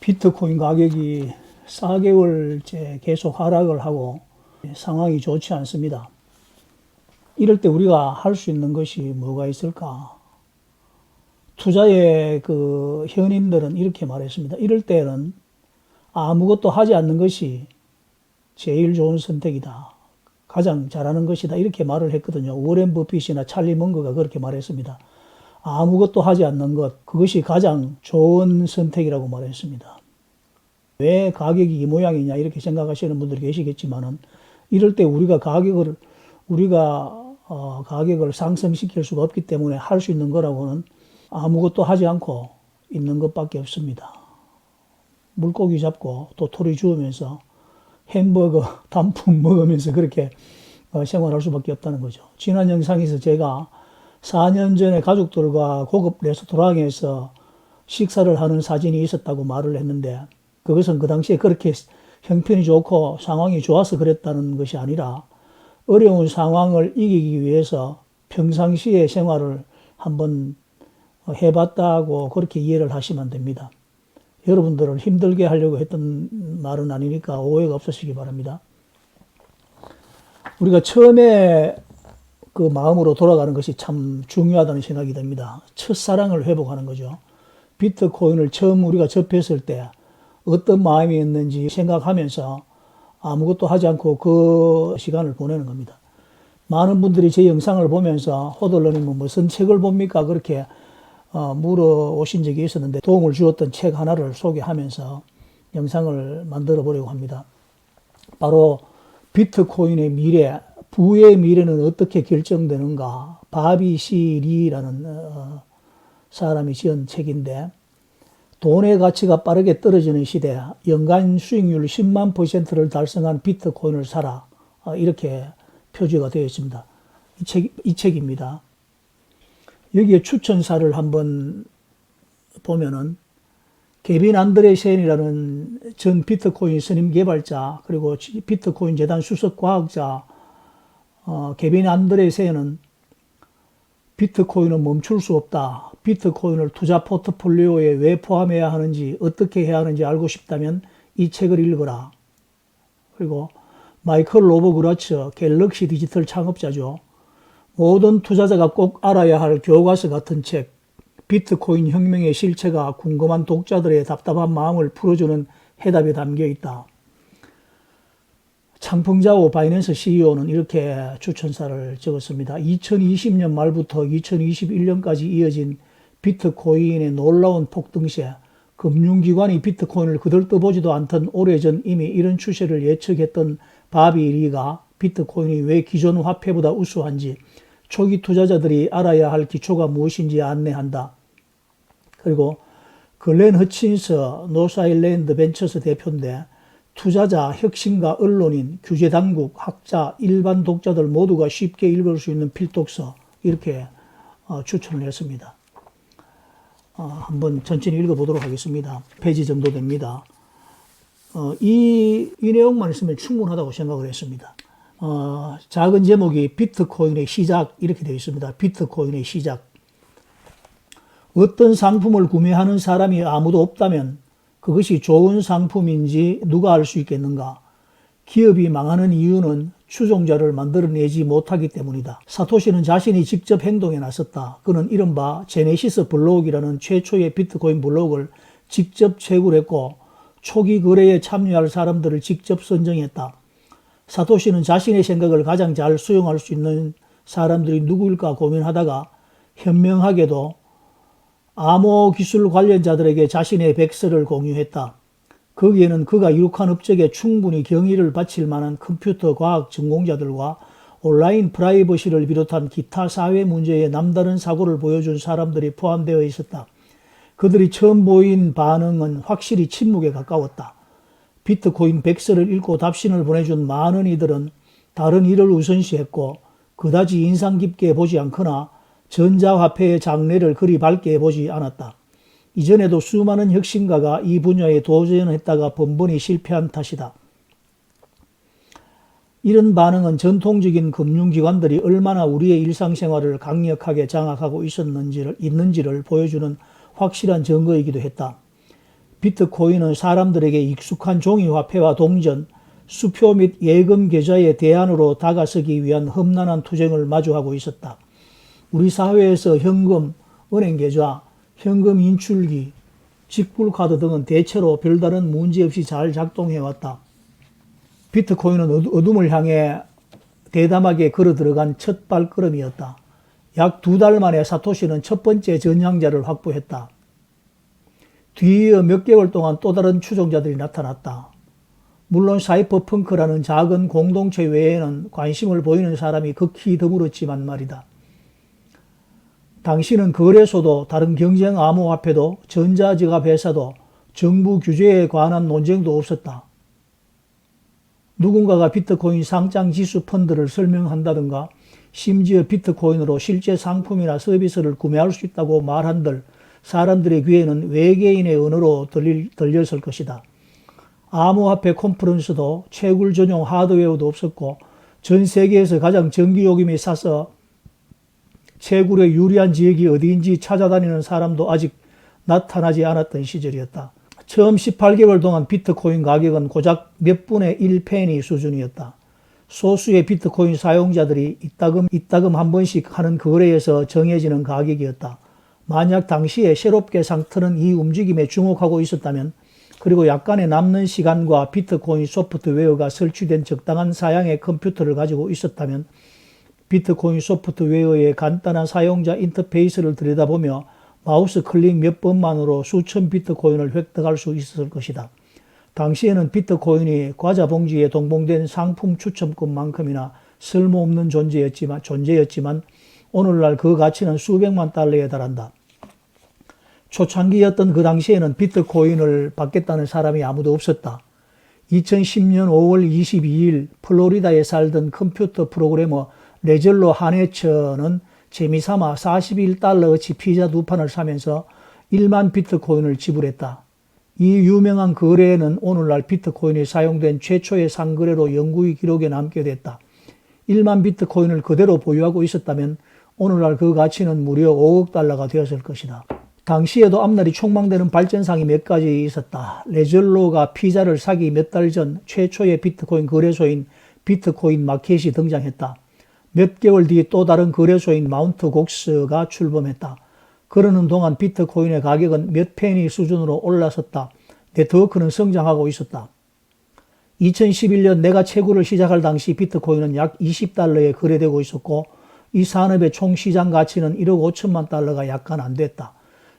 비트코인 가격이 4개월째 계속 하락을 하고 상황이 좋지 않습니다. 이럴 때 우리가 할 수 있는 것이 뭐가 있을까? 투자의 현인들은 이렇게 말했습니다. 이럴 때는 아무것도 하지 않는 것이 제일 좋은 선택이다. 가장 잘하는 것이다. 이렇게 말을 했거든요. 워렌 버핏이나 찰리 먼거가 그렇게 말했습니다. 아무것도 하지 않는 것, 그것이 가장 좋은 선택이라고 말했습니다. 왜 가격이 이 모양이냐 이렇게 생각하시는 분들이 계시겠지만은 이럴 때 우리가 가격을 상승시킬 수가 없기 때문에 할 수 있는 거라고는 아무것도 하지 않고 있는 것밖에 없습니다. 물고기 잡고 도토리 주우면서 햄버거 단품 먹으면서 그렇게 생활할 수밖에 없다는 거죠. 지난 영상에서 제가 4년 전에 가족들과 고급 레스토랑에서 식사를 하는 사진이 있었다고 말을 했는데, 그것은 그 당시에 그렇게 형편이 좋고 상황이 좋아서 그랬다는 것이 아니라 어려운 상황을 이기기 위해서 평상시에 생활을 한번 해봤다고 그렇게 이해를 하시면 됩니다. 여러분들을 힘들게 하려고 했던 말은 아니니까 오해가 없으시기 바랍니다. 우리가 처음에 그 마음으로 돌아가는 것이 참 중요하다는 생각이 듭니다. 첫사랑을 회복하는 거죠. 비트코인을 처음 우리가 접했을 때 어떤 마음이었는지 생각하면서 아무것도 하지 않고 그 시간을 보내는 겁니다. 많은 분들이 제 영상을 보면서 호들러님은 무슨 책을 봅니까? 그렇게 물어오신 적이 있었는데 도움을 주었던 책 하나를 소개하면서 영상을 만들어 보려고 합니다. 바로 비트코인의 미래, 부의 미래는 어떻게 결정되는가, 바비 시 리라는 사람이 지은 책인데, 돈의 가치가 빠르게 떨어지는 시대, 연간 수익률 10만 %를 달성한 비트코인을 사라, 이렇게 표지가 되어 있습니다. 이 책입니다. 여기에 추천사를 한번 보면은 케빈 안드레센이라는 전 비트코인 선임 개발자, 그리고 비트코인 재단 수석 과학자 케빈 안드레센은 비트코인은 멈출 수 없다. 비트코인을 투자 포트폴리오에 왜 포함해야 하는지, 어떻게 해야 하는지 알고 싶다면 이 책을 읽어라. 그리고 마이클 로버그라처, 갤럭시 디지털 창업자죠. 모든 투자자가 꼭 알아야 할 교과서 같은 책, 비트코인 혁명의 실체가 궁금한 독자들의 답답한 마음을 풀어주는 해답이 담겨 있다. 창펑자오 바이낸스 CEO는 이렇게 추천사를 적었습니다. 2020년 말부터 2021년까지 이어진 비트코인의 놀라운 폭등세, 금융기관이 비트코인을 거들떠보지도 않던 오래전 이미 이런 추세를 예측했던 바비 리가 비트코인이 왜 기존 화폐보다 우수한지, 초기 투자자들이 알아야 할 기초가 무엇인지 안내한다. 그리고 글렌 허친스 노스아일랜드 벤처스 대표인데, 투자자, 혁신가, 언론인, 규제당국, 학자, 일반 독자들 모두가 쉽게 읽을 수 있는 필독서, 이렇게 추천을 했습니다. 한번 천천히 읽어보도록 하겠습니다. 페이지 정도 됩니다. 이 내용만 있으면 충분하다고 생각을 했습니다. 작은 제목이 비트코인의 시작, 이렇게 되어 있습니다. 비트코인의 시작. 어떤 상품을 구매하는 사람이 아무도 없다면 그것이 좋은 상품인지 누가 알 수 있겠는가? 기업이 망하는 이유는 추종자를 만들어내지 못하기 때문이다. 사토시는 자신이 직접 행동에 나섰다. 그는 이른바 제네시스 블록이라는 최초의 비트코인 블록을 직접 채굴했고 초기 거래에 참여할 사람들을 직접 선정했다. 사토시는 자신의 생각을 가장 잘 수용할 수 있는 사람들이 누구일까 고민하다가 현명하게도 암호 기술 관련자들에게 자신의 백서를 공유했다. 거기에는 그가 이룩한 업적에 충분히 경의를 바칠 만한 컴퓨터 과학 전공자들과 온라인 프라이버시를 비롯한 기타 사회 문제에 남다른 사고를 보여준 사람들이 포함되어 있었다. 그들이 처음 보인 반응은 확실히 침묵에 가까웠다. 비트코인 백서를 읽고 답신을 보내준 많은 이들은 다른 일을 우선시했고 그다지 인상 깊게 보지 않거나 전자화폐의 장래를 그리 밝게 보지 않았다. 이전에도 수많은 혁신가가 이 분야에 도전했다가 번번이 실패한 탓이다. 이런 반응은 전통적인 금융기관들이 얼마나 우리의 일상생활을 강력하게 장악하고 있는지를 보여주는 확실한 증거이기도 했다. 비트코인은 사람들에게 익숙한 종이화폐와 동전, 수표 및 예금 계좌의 대안으로 다가서기 위한 험난한 투쟁을 마주하고 있었다. 우리 사회에서 현금, 은행계좌, 현금 인출기, 직불카드 등은 대체로 별다른 문제 없이 잘 작동해왔다. 비트코인은 어둠을 향해 대담하게 걸어 들어간 첫 발걸음이었다. 약 2달 만에 사토시는 첫 번째 전향자를 확보했다. 뒤이어 몇 개월 동안 또 다른 추종자들이 나타났다. 물론 사이퍼펑크라는 작은 공동체 외에는 관심을 보이는 사람이 극히 드물었지만 말이다. 당시는 거래소도 다른 경쟁 암호화폐도 전자지갑 회사도 정부 규제에 관한 논쟁도 없었다. 누군가가 비트코인 상장 지수 펀드를 설명한다든가 심지어 비트코인으로 실제 상품이나 서비스를 구매할 수 있다고 말한들 사람들의 귀에는 외계인의 언어로 들렸을 것이다. 암호화폐 컨퍼런스도 채굴 전용 하드웨어도 없었고 전 세계에서 가장 전기요금이 싸서 채굴에 유리한 지역이 어디인지 찾아다니는 사람도 아직 나타나지 않았던 시절이었다. 처음 18개월 동안 비트코인 가격은 고작 몇 분의 1페니 수준이었다. 소수의 비트코인 사용자들이 이따금 한 번씩 하는 거래에서 정해지는 가격이었다. 만약 당시에 새롭게 상트는 이 움직임에 주목하고 있었다면 그리고 약간의 남는 시간과 비트코인 소프트웨어가 설치된 적당한 사양의 컴퓨터를 가지고 있었다면 비트코인 소프트웨어의 간단한 사용자 인터페이스를 들여다보며 마우스 클릭 몇 번만으로 수천 비트코인을 획득할 수 있었을 것이다. 당시에는 비트코인이 과자 봉지에 동봉된 상품 추첨권만큼이나 쓸모없는 존재였지만 오늘날 그 가치는 수백만 달러에 달한다. 초창기였던 그 당시에는 비트코인을 받겠다는 사람이 아무도 없었다. 2010년 5월 22일 플로리다에 살던 컴퓨터 프로그래머 레절로 하네처는 재미삼아 41달러어치 피자 2판을 사면서 1만 비트코인을 지불했다. 이 유명한 거래는 오늘날 비트코인이 사용된 최초의 상거래로 영구히 기록에 남게 됐다. 1만 비트코인을 그대로 보유하고 있었다면 오늘날 그 가치는 무려 5억 달러가 되었을 것이다. 당시에도 앞날이 촉망되는 발전상이 몇 가지 있었다. 레절로가 피자를 사기 몇 달 전 최초의 비트코인 거래소인 비트코인 마켓이 등장했다. 몇 개월 뒤 또 다른 거래소인 마운트 곡스가 출범했다. 그러는 동안 비트코인의 가격은 몇 페니 수준으로 올라섰다. 네트워크는 성장하고 있었다. 2011년 내가 채굴을 시작할 당시 비트코인은 약 20달러에 거래되고 있었고 이 산업의 총 시장 가치는 1억 5천만 달러가 약간 안 됐다.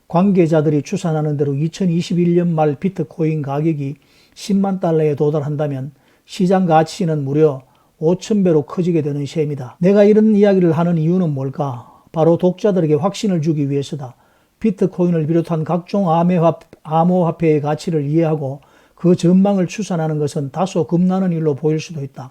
관계자들이 추산하는 대로 2021년 말 비트코인 가격이 10만 달러에 도달한다면 시장 가치는 무려 5,000배로 커지게 되는 셈이다. 내가 이런 이야기를 하는 이유는 뭘까? 바로 독자들에게 확신을 주기 위해서다. 비트코인을 비롯한 각종 암호화폐의 가치를 이해하고 그 전망을 추산하는 것은 다소 겁나는 일로 보일 수도 있다.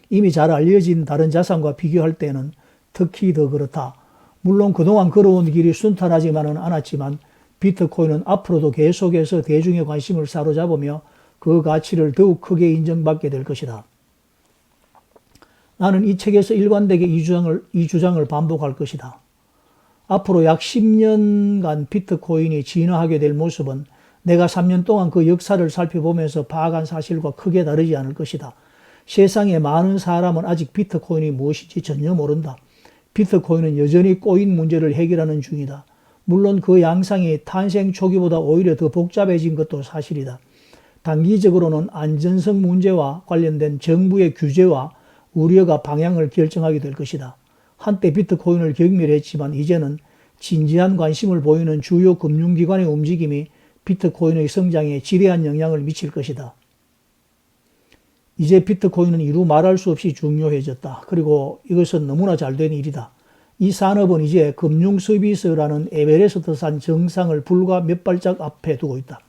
이미 잘 알려진 다른 자산과 비교할 때는 특히 더 그렇다. 물론 그동안 걸어온 길이 순탄하지만은 않았지만 비트코인은 앞으로도 계속해서 대중의 관심을 사로잡으며 그 가치를 더욱 크게 인정받게 될 것이다. 나는 이 책에서 일관되게 이 주장을 반복할 것이다. 앞으로 약 10년간 비트코인이 진화하게 될 모습은 내가 3년 동안 그 역사를 살펴보면서 파악한 사실과 크게 다르지 않을 것이다. 세상의 많은 사람은 아직 비트코인이 무엇인지 전혀 모른다. 비트코인은 여전히 꼬인 문제를 해결하는 중이다. 물론 그 양상이 탄생 초기보다 오히려 더 복잡해진 것도 사실이다. 단기적으로는 안전성 문제와 관련된 정부의 규제와 우려가 방향을 결정하게 될 것이다. 한때 비트코인을 경멸했지만 이제는 진지한 관심을 보이는 주요 금융기관의 움직임이 비트코인의 성장에 지대한 영향을 미칠 것이다. 이제 비트코인은 이루 말할 수 없이 중요해졌다. 그리고 이것은 너무나 잘된 일이다. 이 산업은 이제 금융서비스라는 에베레스트산 정상을 불과 몇 발짝 앞에 두고 있다.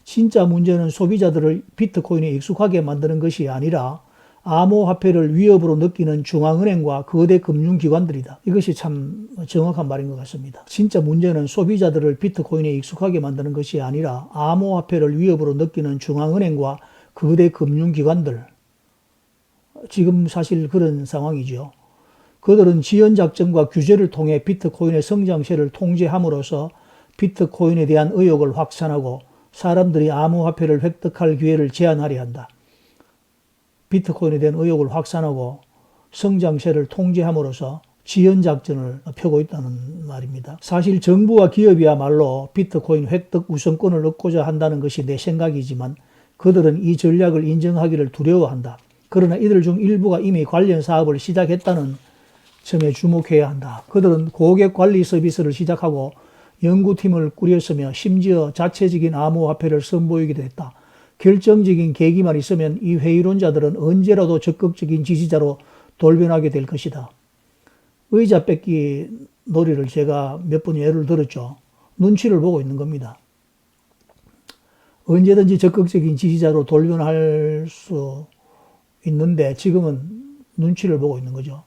진짜 문제는 소비자들을 비트코인에 익숙하게 만드는 것이 아니라 암호화폐를 위협으로 느끼는 중앙은행과 거대 금융기관들이다. 이것이 참 정확한 말인 것 같습니다. 진짜 문제는 소비자들을 비트코인에 익숙하게 만드는 것이 아니라 암호화폐를 위협으로 느끼는 중앙은행과 거대 금융기관들. 지금 사실 그런 상황이죠. 그들은 지연작전과 규제를 통해 비트코인의 성장세를 통제함으로써 비트코인에 대한 의혹을 확산하고 사람들이 암호화폐를 획득할 기회를 제한하려 한다. 비트코인에 대한 의혹을 확산하고 성장세를 통제함으로써 지연작전을 펴고 있다는 말입니다. 사실 정부와 기업이야말로 비트코인 획득 우선권을 얻고자 한다는 것이 내 생각이지만 그들은 이 전략을 인정하기를 두려워한다. 그러나 이들 중 일부가 이미 관련 사업을 시작했다는 점에 주목해야 한다. 그들은 고객 관리 서비스를 시작하고 연구팀을 꾸렸으며 심지어 자체적인 암호화폐를 선보이기도 했다. 결정적인 계기만 있으면 이 회의론자들은 언제라도 적극적인 지지자로 돌변하게 될 것이다. 의자 뺏기 놀이를 제가 몇 번 예를 들었죠. 눈치를 보고 있는 겁니다. 언제든지 적극적인 지지자로 돌변할 수 있는데 지금은 눈치를 보고 있는 거죠.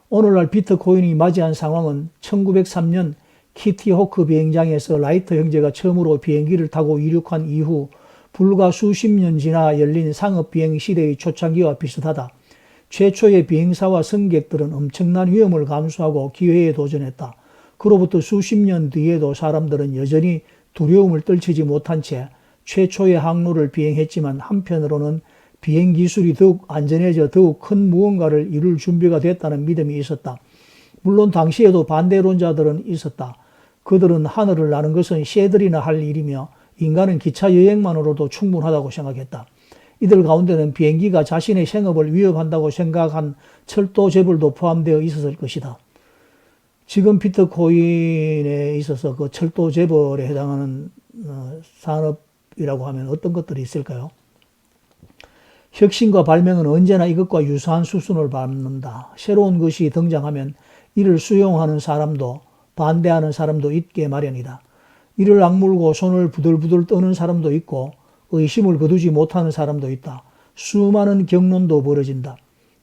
오늘날 비트코인이 맞이한 상황은 1903년 키티호크 비행장에서 라이트 형제가 처음으로 비행기를 타고 이륙한 이후 불과 수십 년 지나 열린 상업비행 시대의 초창기와 비슷하다. 최초의 비행사와 승객들은 엄청난 위험을 감수하고 기회에 도전했다. 그로부터 수십 년 뒤에도 사람들은 여전히 두려움을 떨치지 못한 채 최초의 항로를 비행했지만 한편으로는 비행 기술이 더욱 안전해져 더욱 큰 무언가를 이룰 준비가 됐다는 믿음이 있었다. 물론 당시에도 반대론자들은 있었다. 그들은 하늘을 나는 것은 새들이나 할 일이며 인간은 기차 여행만으로도 충분하다고 생각했다. 이들 가운데는 비행기가 자신의 생업을 위협한다고 생각한 철도 재벌도 포함되어 있었을 것이다. 지금 비트코인에 있어서 그 철도 재벌에 해당하는 산업이라고 하면 어떤 것들이 있을까요? 혁신과 발명은 언제나 이것과 유사한 수순을 밟는다. 새로운 것이 등장하면 이를 수용하는 사람도 반대하는 사람도 있게 마련이다. 이를 악물고 손을 부들부들 떠는 사람도 있고 의심을 거두지 못하는 사람도 있다. 수많은 경론도 벌어진다.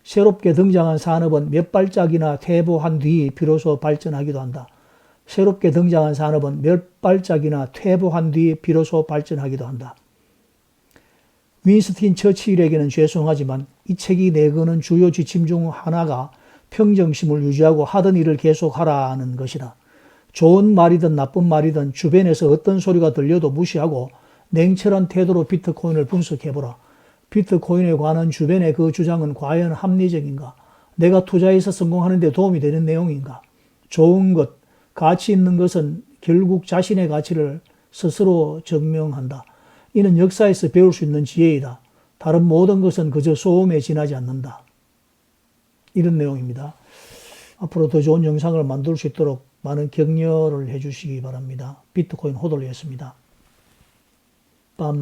새롭게 등장한 산업은 몇 발짝이나 퇴보한 뒤 비로소 발전하기도 한다. 새롭게 등장한 산업은 몇 발짝이나 퇴보한 뒤 비로소 발전하기도 한다. 윈스틴 처칠에게는 죄송하지만 이 책이 내거는 주요 지침 중 하나가 평정심을 유지하고 하던 일을 계속하라는 것이다. 좋은 말이든 나쁜 말이든 주변에서 어떤 소리가 들려도 무시하고 냉철한 태도로 비트코인을 분석해보라. 비트코인에 관한 주변의 그 주장은 과연 합리적인가? 내가 투자해서 성공하는 데 도움이 되는 내용인가? 좋은 것, 가치 있는 것은 결국 자신의 가치를 스스로 증명한다. 이는 역사에서 배울 수 있는 지혜이다. 다른 모든 것은 그저 소음에 지나지 않는다. 이런 내용입니다. 앞으로 더 좋은 영상을 만들 수 있도록 많은 격려를 해주시기 바랍니다. 비트코인 호돌이었습니다. 빰.